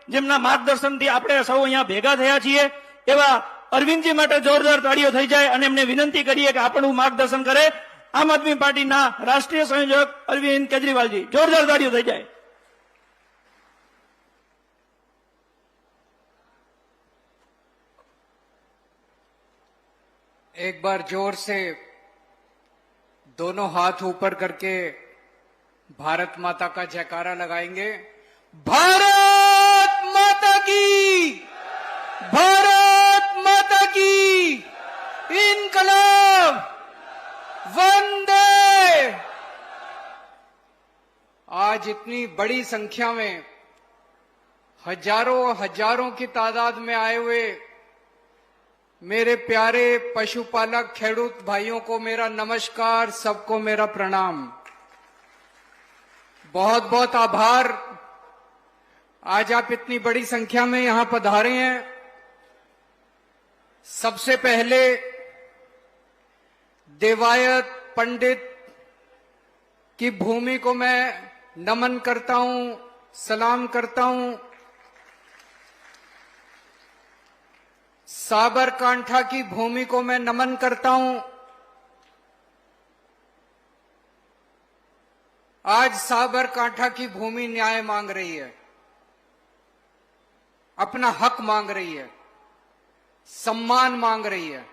જેમના માર્ગદર્શનથી આપણે સૌ અહીંયા ભેગા થયા છીએ એવા અરવિંદજી માટે જોરદાર તાળીઓ થઈ જાય અને એમને વિનંતી કરીએ કે આપણું માર્ગદર્શન કરે આમ આદમી પાર્ટીના રાષ્ટ્રીય સંયોજક અરવિંદ કેજરીવાલજી, જોરદાર તાળીઓ થઈ જાય। एक बार जोर से दोनों हाथ ऊपर करके भारत माता का जयकारा लगाएंगे। भारत माता की, भारत माता की, इनकलाब, वंदे। आज इतनी बड़ी संख्या में हजारों हजारों की तादाद में आए हुए मेरे प्यारे पशुपालक खेडूत भाइयों को मेरा नमस्कार, सबको मेरा प्रणाम। बहुत बहुत आभार, आज आप इतनी बड़ी संख्या में यहां पधारे हैं। सबसे पहले देवायत पंडित की भूमि को मैं नमन करता हूं, सलाम करता हूं। साबरकांठा की भूमि को मैं नमन करता हूं। आज साबरकांठा की भूमि न्याय मांग रही है, अपना हक मांग रही है, सम्मान मांग रही है।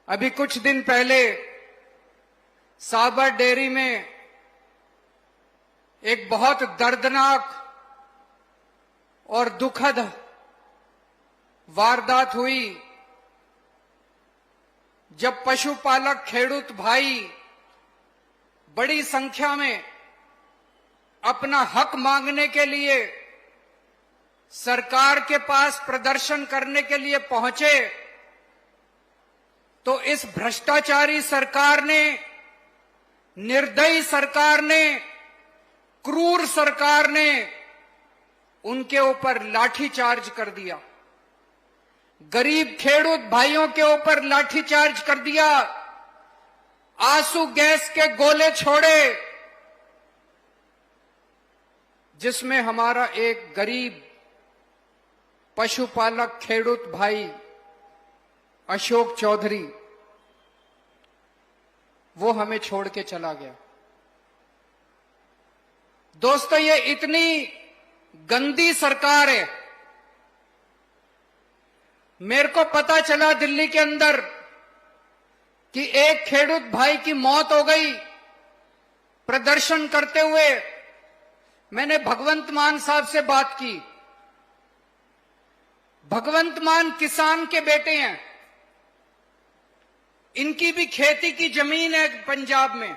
अभी कुछ दिन पहले साबर डेयरी में एक बहुत दर्दनाक और दुखद वारदात हुई, जब पशुपालक खेडूत भाई बड़ी संख्या में अपना हक मांगने के लिए सरकार के पास प्रदर्शन करने के लिए पहुंचे, तो इस भ्रष्टाचारी सरकार ने, निर्दयी सरकार ने, क्रूर सरकार ने उनके ऊपर लाठीचार्ज कर दिया। गरीब खेडूत भाइयों के ऊपर लाठीचार्ज कर दिया, आंसू गैस के गोले छोड़े, जिसमें हमारा एक गरीब पशुपालक खेडूत भाई अशोक चौधरी, वो हमें छोड़ के चला गया। दोस्तों, ये इतनी गंदी सरकार है। मेरे को पता चला दिल्ली के अंदर कि एक खेडूत भाई की मौत हो गई प्रदर्शन करते हुए। मैंने भगवंत मान साहब से बात की। भगवंत मान किसान के बेटे हैं, इनकी भी खेती की जमीन है पंजाब में,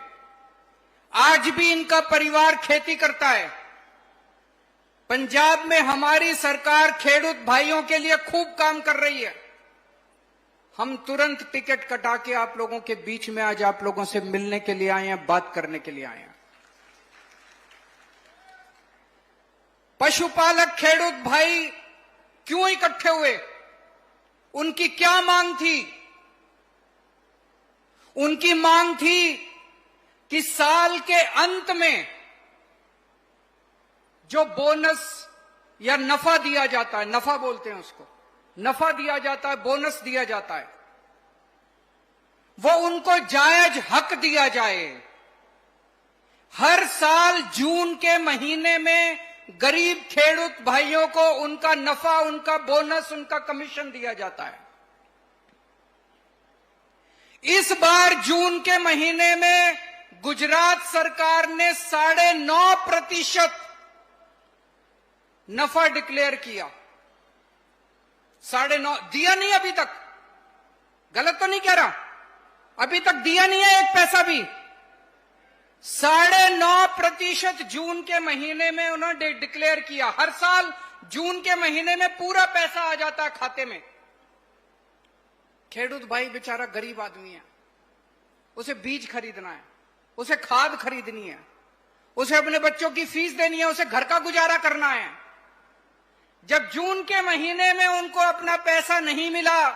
आज भी इनका परिवार खेती करता है। पंजाब में हमारी सरकार खेडूत भाइयों के लिए खूब काम कर रही है। हम तुरंत टिकट कटा के आप लोगों के बीच में आज आप लोगों से मिलने के लिए आए हैं, बात करने के लिए आए हैं। पशुपालक खेडूत भाई क्यों इकट्ठे हुए? उनकी क्या मांग थी? उनकी मांग थी कि साल के अंत में जो बोनस या नफा दिया जाता है, नफा बोलते हैं उसको, नफा दिया जाता है, बोनस दिया जाता है, वो उनको जायज हक दिया जाए। हर साल जून के महीने में गरीब खेडूत भाइयों को उनका नफा, उनका बोनस, उनका कमीशन दिया जाता है। इस बार जून के महीने में गुजरात सरकार ने 9.5% नफा डिक्लेयर किया। 9.5 दिया नहीं अभी तक, गलत तो नहीं कह रहा, अभी तक दिया नहीं है एक पैसा भी। 9.5% जून के महीने में उन्होंने डिक्लेयर किया। हर साल जून के महीने में पूरा पैसा आ जाता है खाते में। खेडूत भाई बेचारा गरीब आदमी है, उसे बीज खरीदना है, उसे खाद खरीदनी है, उसे अपने बच्चों की फीस देनी है, उसे घर का गुजारा करना है। जब जून के महीने में उनको अपना पैसा नहीं मिला,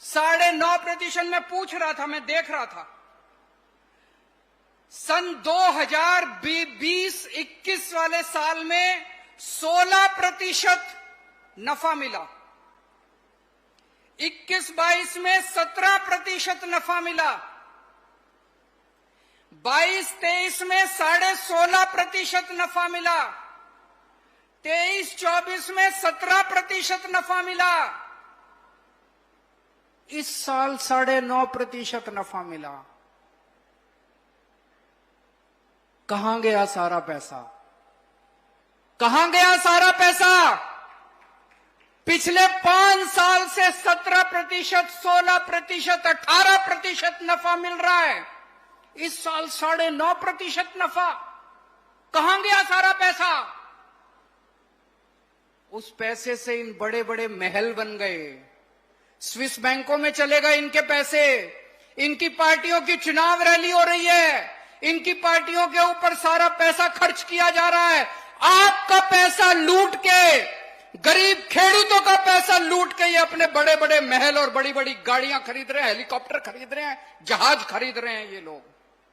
9.5% में पूछ रहा था, मैं देख रहा था, सन 2020-21 वाले साल में 16% नफा मिला। 21-22 में 17% नफा मिला। 22-23 में 16.5% नफा मिला। 23-24 में 17% नफा मिला। इस साल 9.5% नफा मिला। कहां गया सारा पैसा? कहां गया सारा पैसा? पिछले 5 साल से 17%, 16%, 18% नफा मिल रहा है। इस साल 9.5% नफा। कहां गया सारा पैसा? उस पैसे से इन बड़े बड़े महल बन गए। स्विस बैंकों में चले गए इनके पैसे। इनकी पार्टियों की चुनाव रैली हो रही है। इनकी पार्टियों के ऊपर सारा पैसा खर्च किया जा रहा है। आपका पैसा लूट के, गरीब खेडूतों का पैसा लूट के ये अपने बड़े बड़े महल और बड़ी बड़ी गाड़ियां खरीद रहे हैं, हेलीकॉप्टर खरीद रहे हैं, जहाज खरीद रहे हैं ये लोग,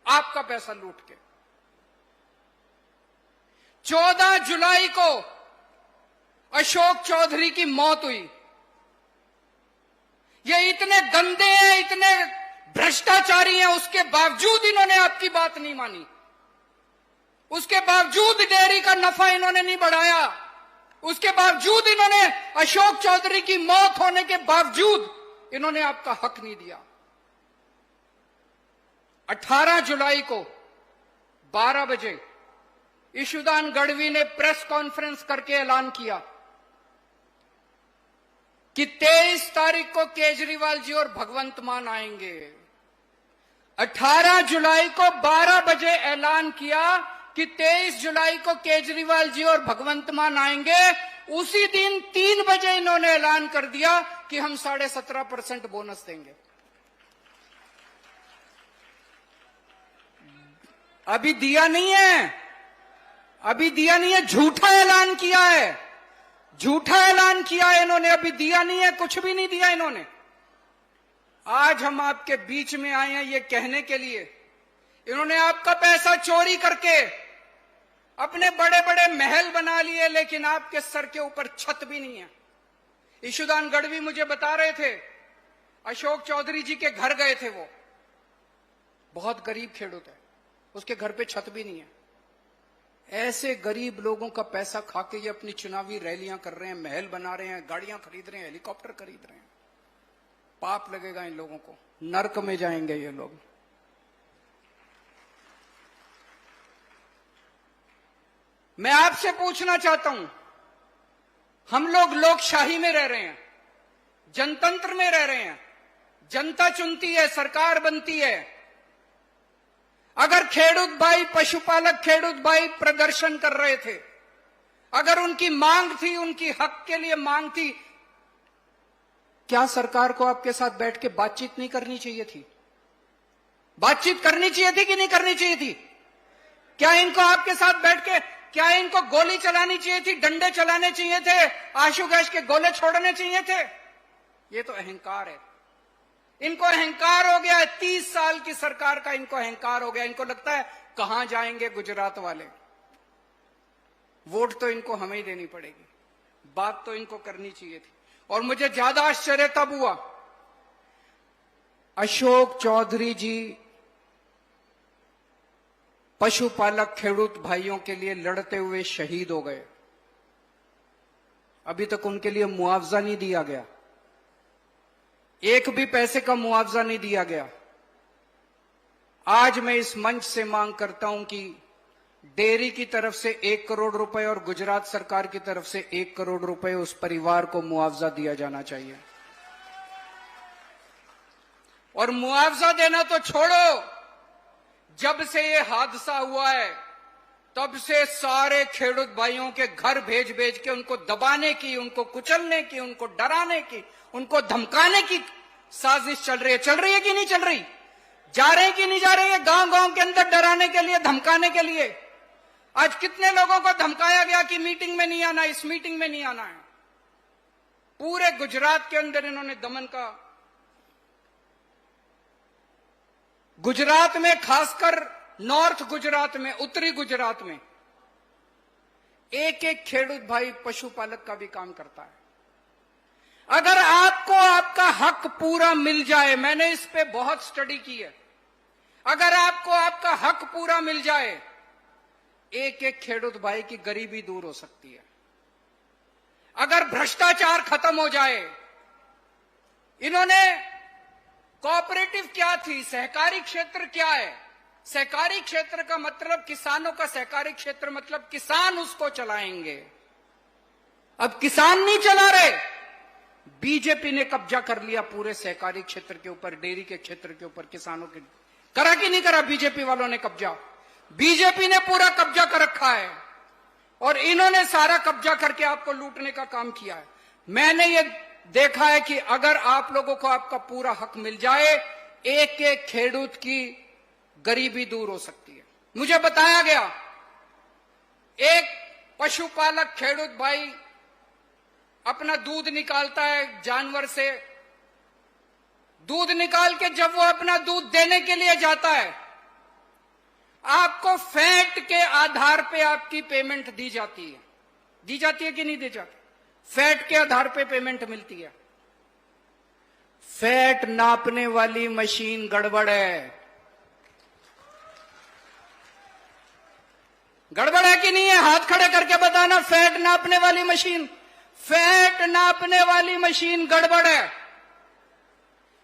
आपका पैसा लूट के। 14 जुलाई को अशोक चौधरी की मौत हुई। ये इतने गंदे हैं, इतने भ्रष्टाचारी हैं, उसके बावजूद इन्होंने आपकी बात नहीं मानी। उसके बावजूद डेयरी का नफा इन्होंने नहीं बढ़ाया। उसके बावजूद इन्होंने अशोक चौधरी की मौत होने के बावजूद इन्होंने आपका हक नहीं दिया। 18 जुलाई को 12 बजे ईशुदान गढ़वी ने प्रेस कॉन्फ्रेंस करके ऐलान किया कि 23 तारीख को केजरीवाल जी और भगवंत मान आएंगे। 18 जुलाई को 12 बजे ऐलान किया कि 23 जुलाई को केजरीवाल जी और भगवंत मान आएंगे। उसी दिन 3 बजे इन्होंने ऐलान कर दिया कि हम 17.5% बोनस देंगे। अभी दिया नहीं है, अभी दिया नहीं है, झूठा ऐलान किया है, झूठा ऐलान किया है इन्होंने, अभी दिया नहीं है, कुछ भी नहीं दिया इन्होंने। आज हम आपके बीच में आए हैं ये कहने के लिए, इन्होंने आपका पैसा चोरी करके अपने बड़े बड़े महल बना लिए, लेकिन आपके सर के ऊपर छत भी नहीं है। ईशुदान गढ़वी मुझे बता रहे थे, अशोक चौधरी जी के घर गए थे, वो बहुत गरीब खेडूत है, उसके घर पे छत भी नहीं है। ऐसे गरीब लोगों का पैसा खाके ये अपनी चुनावी रैलियां कर रहे हैं, महल बना रहे हैं, गाड़ियां खरीद रहे हैं, हेलीकॉप्टर खरीद रहे हैं। पाप लगेगा इन लोगों को, नरक में जाएंगे ये लोग। मैं आपसे पूछना चाहता हूं, हम लोग लोकशाही में रह रहे हैं, जनतंत्र में रह रहे हैं, जनता चुनती है, सरकार बनती है। अगर खेडूत भाई, पशुपालक खेडूत भाई प्रदर्शन कर रहे थे, अगर उनकी मांग थी, उनकी हक के लिए मांग थी, क्या सरकार को आपके साथ बैठ के बातचीत नहीं करनी चाहिए थी? बातचीत करनी चाहिए थी कि नहीं करनी चाहिए थी? क्या इनको आपके साथ बैठ के, क्या इनको गोली चलानी चाहिए थी, डंडे चलाने चाहिए थे, आंसू गैस के गोले छोड़ने चाहिए थे? ये तो अहंकार है, इनको अहंकार हो गया है। 30 साल की सरकार का इनको अहंकार हो गया। इनको लगता है कहां जाएंगे गुजरात वाले, वोट तो इनको हमें ही देनी पड़ेगी, बात तो इनको करनी चाहिए थी। और मुझे ज्यादा आश्चर्य तब हुआ, अशोक चौधरी जी पशुपालक खेडूत भाइयों के लिए लड़ते हुए शहीद हो गए, अभी तक उनके लिए मुआवजा नहीं दिया गया, एक भी पैसे का मुआवजा नहीं दिया गया। आज मैं इस मंच से मांग करता हूं कि डेयरी की तरफ से 1 करोड़ रुपए और गुजरात सरकार की तरफ से 1 करोड़ रुपए उस परिवार को मुआवजा दिया जाना चाहिए। और मुआवजा देना तो छोड़ो, जब से ये हादसा हुआ है तब से सारे खेडूत भाइयों के घर भेज भेज के उनको दबाने की, उनको कुचलने की, उनको डराने की, उनको धमकाने की साजिश चल रही है। चल रही है कि नहीं चल रही? जा रहे हैं कि नहीं जा रहे हैं गांव गांव के अंदर डराने के लिए, धमकाने के लिए? आज कितने लोगों को धमकाया गया कि मीटिंग में नहीं आना, इस मीटिंग में नहीं आना है। पूरे गुजरात के अंदर इन्होंने दमन का, गुजरात में, खासकर नॉर्थ गुजरात में, उत्तरी गुजरात में एक एक खेडूत भाई पशुपालक का भी काम करता है। अगर आपको आपका हक पूरा मिल जाए, मैंने इस पे बहुत स्टडी की है, अगर आपको आपका हक पूरा मिल जाए, एक एक खेडूत भाई की गरीबी दूर हो सकती है। अगर भ्रष्टाचार खत्म हो जाए, इन्होंने कोऑपरेटिव क्या थी, सहकारी क्षेत्र क्या है, सहकारी क्षेत्र का मतलब किसानों का सहकारी क्षेत्र मतलब किसान उसको चलाएंगे। अब किसान नहीं चला रहे, बीजेपी ने कब्जा कर लिया पूरे सहकारी क्षेत्र के ऊपर, डेयरी के क्षेत्र के ऊपर, किसानों के। करा कि नहीं करा बीजेपी वालों ने कब्जा? बीजेपी ने पूरा कब्जा कर रखा है और इन्होंने सारा कब्जा करके आपको लूटने का काम किया है। मैंने ये देखा है कि अगर आप लोगों को आपका पूरा हक मिल जाए, एक एक खेडूत की गरीबी दूर हो सकती है। मुझे बताया गया, एक पशुपालक खेडूत भाई अपना दूध निकालता है जानवर से, दूध निकाल के जब वो अपना दूध देने के लिए जाता है, आपको फैट के आधार पे आपकी पेमेंट दी जाती है। दी जाती है कि नहीं दी जाती? फैट के आधार पे पेमेंट मिलती है। फैट नापने वाली मशीन गड़बड़ है। गड़बड़ है कि नहीं है? हाथ खड़े करके बताना, फैट नापने वाली मशीन, फैट नापने वाली मशीन गड़बड़ है।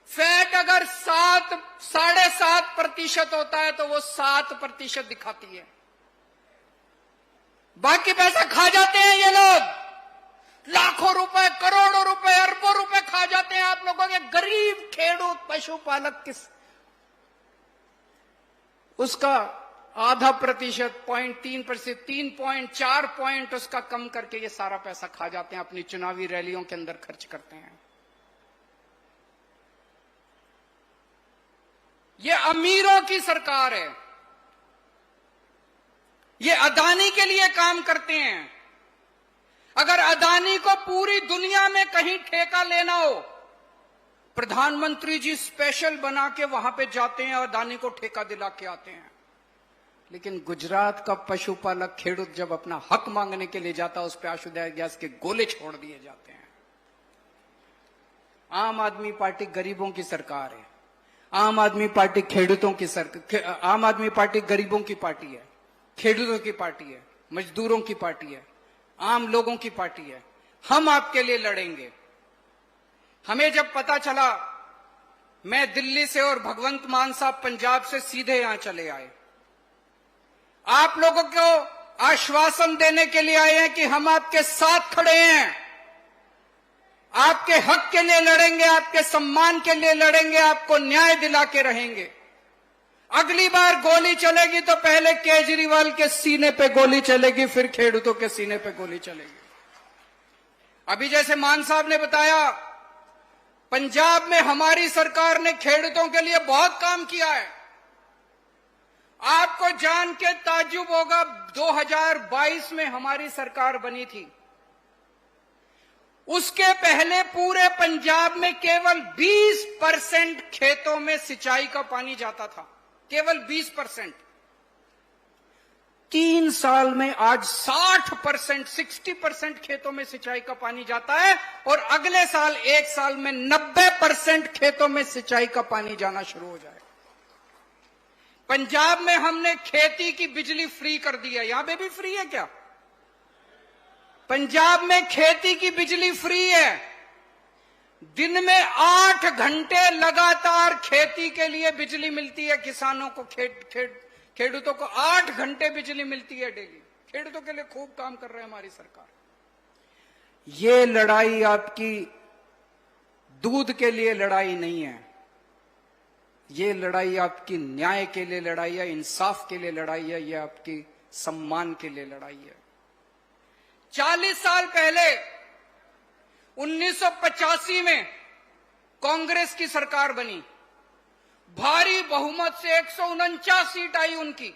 फैट अगर 7.5% होता है तो वो 7% दिखाती है। बाकी पैसा खा जाते हैं ये लोग, लाखों रुपए, करोड़ों रुपए, अरबों रुपए खा जाते हैं आप लोगों के गरीब खेडूत पशुपालक किस उसका 0.5%, 0.3%, 3.4 पॉइंट उसका कम करके ये सारा पैसा खा जाते हैं, अपनी चुनावी रैलियों के अंदर खर्च करते हैं। ये अमीरों की सरकार है, ये अदानी के लिए काम करते हैं। अगर अदानी को पूरी दुनिया में कहीं ठेका लेना हो, प्रधानमंत्री जी स्पेशल बना के वहां पे जाते हैं और अदानी को ठेका दिला के आते हैं। लेकिन गुजरात का पशुपालक खेडूत जब अपना हक मांगने के लिए जाता है, उस पर आशुदाय गैस के गोले छोड़ दिए जाते हैं। आम आदमी पार्टी गरीबों की सरकार है, आम आदमी पार्टी खेडूतों की सरकार, आम आदमी पार्टी गरीबों की पार्टी है, खेडूतों की पार्टी है, मजदूरों की पार्टी है, आम लोगों की पार्टी है। हम आपके लिए लड़ेंगे। हमें जब पता चला, मैं दिल्ली से और भगवंत मान साहब पंजाब से सीधे यहां चले आए, आप लोगों को आश्वासन देने के लिए आए हैं कि हम आपके साथ खड़े हैं, आपके हक के लिए लड़ेंगे, आपके सम्मान के लिए लड़ेंगे, आपको न्याय दिला के रहेंगे। अगली बार गोली चलेगी तो पहले केजरीवाल के सीने पे गोली चलेगी, फिर खेडूतों के सीने पे गोली चलेगी। अभी जैसे मान साहब ने बताया, पंजाब में हमारी सरकार ने खेडूतों के लिए बहुत काम किया है। आपको जान के ताज्जुब होगा, 2022 में हमारी सरकार बनी थी, उसके पहले पूरे पंजाब में केवल 20% खेतों में सिंचाई का पानी जाता था, केवल 20%। 3 साल में आज 60%, 60% खेतों में सिंचाई का पानी जाता है और अगले साल 1 साल में 90% खेतों में सिंचाई का पानी जाना शुरू हो जाएगा। पंजाब में हमने खेती की बिजली फ्री कर दी है। यहां पे भी फ्री है क्या? पंजाब में खेती की बिजली फ्री है। दिन में 8 घंटे लगातार खेती के लिए बिजली मिलती है किसानों को, खेडूतों को 8 घंटे बिजली मिलती है डेली। खेडूतों के लिए खूब काम कर रहे हैं हमारी सरकार। ये लड़ाई आपकी दूध के लिए लड़ाई नहीं है, ये लड़ाई आपकी न्याय के लिए लड़ाई है, इंसाफ के लिए लड़ाई है, ये आपकी सम्मान के लिए लड़ाई है। 40 साल पहले 1985 में कांग्रेस की सरकार बनी, भारी बहुमत से 149 सीट आई उनकी,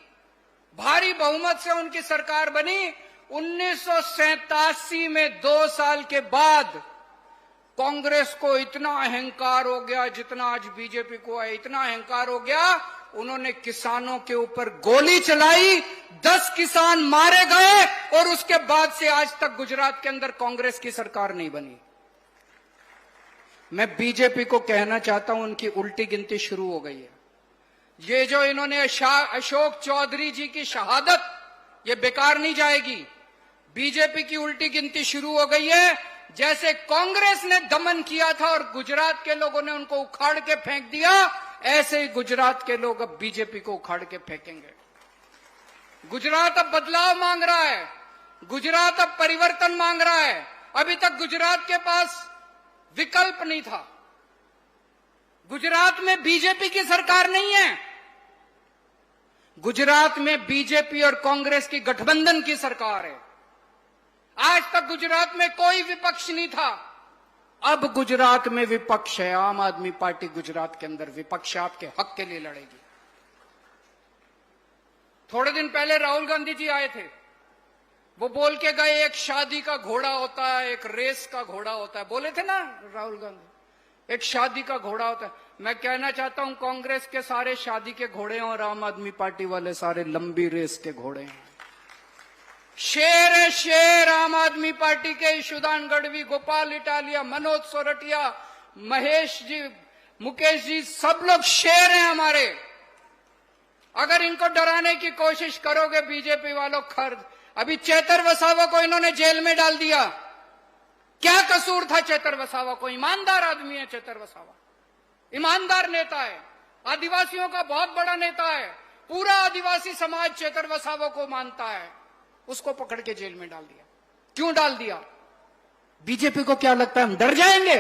भारी बहुमत से उनकी सरकार बनी। 1987 में 2 साल के बाद कांग्रेस को इतना अहंकार हो गया, जितना आज बीजेपी को है, इतना अहंकार हो गया, उन्होंने किसानों के ऊपर गोली चलाई, 10 किसान मारे गए और उसके बाद से आज तक गुजरात के अंदर कांग्रेस की सरकार नहीं बनी। मैं बीजेपी को कहना चाहता हूं, उनकी उल्टी गिनती शुरू हो गई है। ये जो इन्होंने अशोक चौधरी जी की शहादत, ये बेकार नहीं जाएगी। बीजेपी की उल्टी गिनती शुरू हो गई है। जैसे कांग्रेस ने दमन किया था और गुजरात के लोगों ने उनको उखाड़ के फेंक दिया, ऐसे ही गुजरात के लोग अब बीजेपी को उखाड़ के फेंकेंगे। गुजरात अब बदलाव मांग रहा है, गुजरात अब परिवर्तन मांग रहा है। अभी तक गुजरात के पास विकल्प नहीं था। गुजरात में बीजेपी की सरकार नहीं है, गुजरात में बीजेपी और कांग्रेस की गठबंधन की सरकार है। आज तक गुजरात में कोई विपक्ष नहीं था, अब गुजरात में विपक्ष है। आम आदमी पार्टी गुजरात के अंदर विपक्ष है, आपके हक के लिए लड़ेगी। थोड़े दिन पहले राहुल गांधी जी आए थे, वो बोल के गए एक शादी का घोड़ा होता है, एक रेस का घोड़ा होता है, बोले थे ना राहुल गांधी, एक शादी का घोड़ा होता है। मैं कहना चाहता हूं कांग्रेस के सारे शादी के घोड़े हैं और आम आदमी पार्टी वाले सारे लंबी रेस के घोड़े हैं। शेर है शेर आम आदमी पार्टी के ईशुदान गढ़वी, गोपाल इटालिया, मनोज सोरठिया, महेश जी, मुकेश जी, सब लोग शेर हैं हमारे। अगर इनको डराने की कोशिश करोगे बीजेपी वालों, खर्द। अभी चेतर वसावा को इन्होंने जेल में डाल दिया। क्या कसूर था चेतर वसावा को? ईमानदार आदमी है चेतर वसावा, ईमानदार नेता है, आदिवासियों का बहुत बड़ा नेता है, पूरा आदिवासी समाज चेतर वसावा को मानता है। उसको पकड़ के जेल में डाल दिया। क्यों डाल दिया? बीजेपी को क्या लगता है हम डर जाएंगे?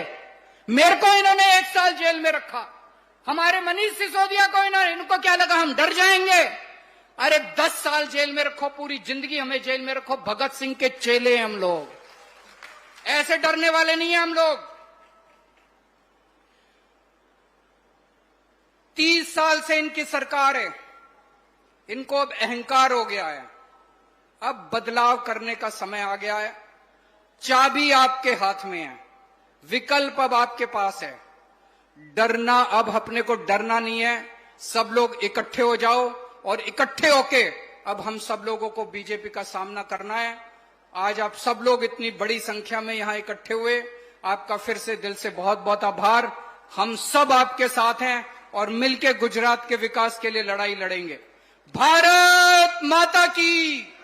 मेरे को इन्होंने 1 साल जेल में रखा, हमारे मनीष सिसोदिया को इनको क्या लगा हम डर जाएंगे? अरे 10 साल जेल में रखो, पूरी जिंदगी हमें जेल में रखो, भगत सिंह के चेले हैं हम लोग, ऐसे डरने वाले नहीं है हम लोग। 30 साल से इनकी सरकार है, इनको अब अहंकार हो गया है। अब बदलाव करने का समय आ गया है। चाबी आपके हाथ में है, विकल्प अब आपके पास है। डरना, अब अपने को डरना नहीं है। सब लोग इकट्ठे हो जाओ और इकट्ठे होके अब हम सब लोगों को बीजेपी का सामना करना है। आज आप सब लोग इतनी बड़ी संख्या में यहां इकट्ठे हुए, आपका फिर से दिल से बहुत बहुत आभार। हम सब आपके साथ हैं और मिलकर गुजरात के विकास के लिए लड़ाई लड़ेंगे। भारत माता की